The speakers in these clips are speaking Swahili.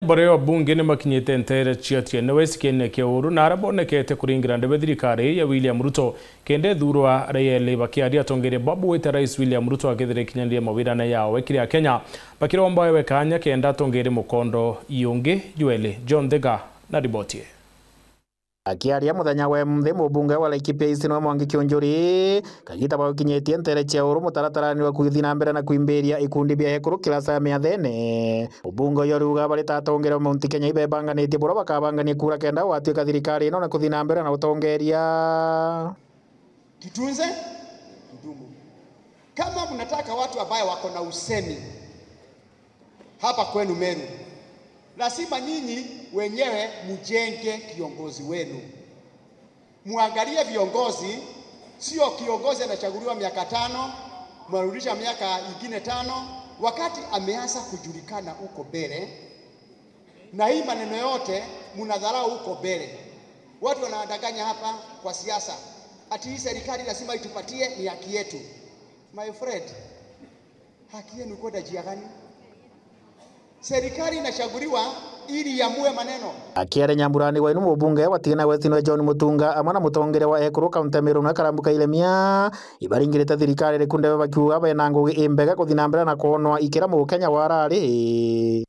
Boreo bunge ni makinyete ntere chiatia nawesi kene ke uru narabone kete kuringira ndebe thirikari ya William Ruto kende thurwa reyele bakiaria tongere babu wete rais William Ruto agethire kinyandia mawirana yao wekiri Kenya bakiromba yewe kanya kenda tongere mukondo iyungi Juele John Thega na ribotie. Akiaria muthenya we mthi mubunge wa Laikipia East no Mwangi Kionjuri kagita ba kinyetie ntere cia uru mutaratarani wa kuthi na mbere na kuimberia ikundi bia hekuru kilasa mia thene ubunge yo ruga bari tatongera Mount Kenya ibebanganitie boro bakabangania kura kenda watuika thirikari ino na kuthi na mbere na utongeria tutunze ndumu. Kama mnataka watu ambao wako na usemi hapa kwenu Meru, lazima nyinyi wenyewe mjenge kiongozi wenu. Muangalie viongozi, sio kiongozi anachaguliwa miaka 5, mwarudisha miaka ingine 5 wakati ameanza kujulikana huko mbele. Na hii maneno yote mnadharau huko mbele. Watu wanadanganya hapa kwa siasa. Ati hii serikali lazima itupatie ni haki yetu. My friend, haki yenu iko njia gani? Serikali inachaguliwa ili yamue maneno. Akiare Nyamburani wa inu mubunge wa Tigana West no John Mutunga amana mutongere wa ekuru kaunti Meru na karambuka ilemia ibaringirite thirikari rikunde bakiuga bena ngugi imbega kuthina mbere na kuonwa ikira mu Kenya warari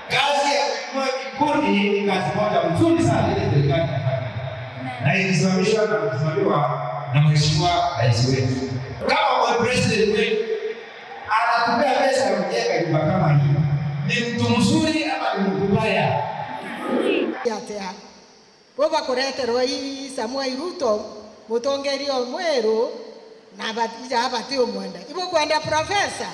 kazi ya kukundi ni kazi moja mzuri sana ile serikali na ilisimamishwa na kusimamiwa na mheshimiwa rais wetu. Kama kwa president wetu anatupea pesa ya kujenga nyumba kama hii, ni mtu mzuri ama ni mtu mbaya? Yatea boba kurete roi Samuel Ruto mutongerio mweru na batija abati omwenda ibo kwenda professor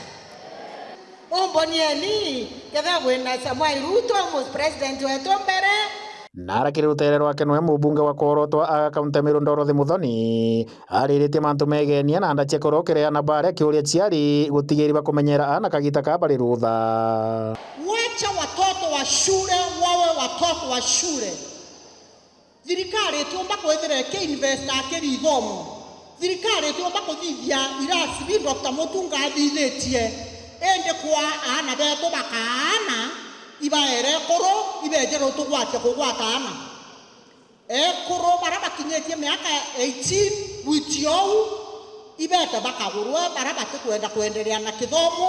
ombonieni ketha bwena Samuel Ruto mu president wetu mbere narakire rutere rwake no mubunge wa Korotwa aga kaunti Meru Ndorothi Muthoni aririte mantu megenia na ndache korokere na bare kiuria ciari gutigiri bakumenyera ana kagita ka bari rutha. Wacha watoto wa shule wawe watoto wa shule. Thirikari tuomba kwethera ke investor akiri ithomo. Thirikari tuomba kuthithia irasi bi Dr. Mutunga athithetie ende kwa ana beto bakana ibaere koro ibejero tugwate kugwata ana koro baraba kinyetie miaka 18 witio ibeta bakagurwe baraba kwenda kuendelea na kithomo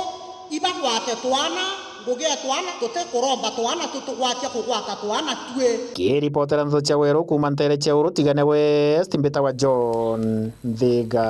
ibagwate twana nguge twana tote koromba twana tutugwate kugwata twana twe kiripotera ntho cha weru kuma ntere cha uru Tigana West mbeta wa John Thega.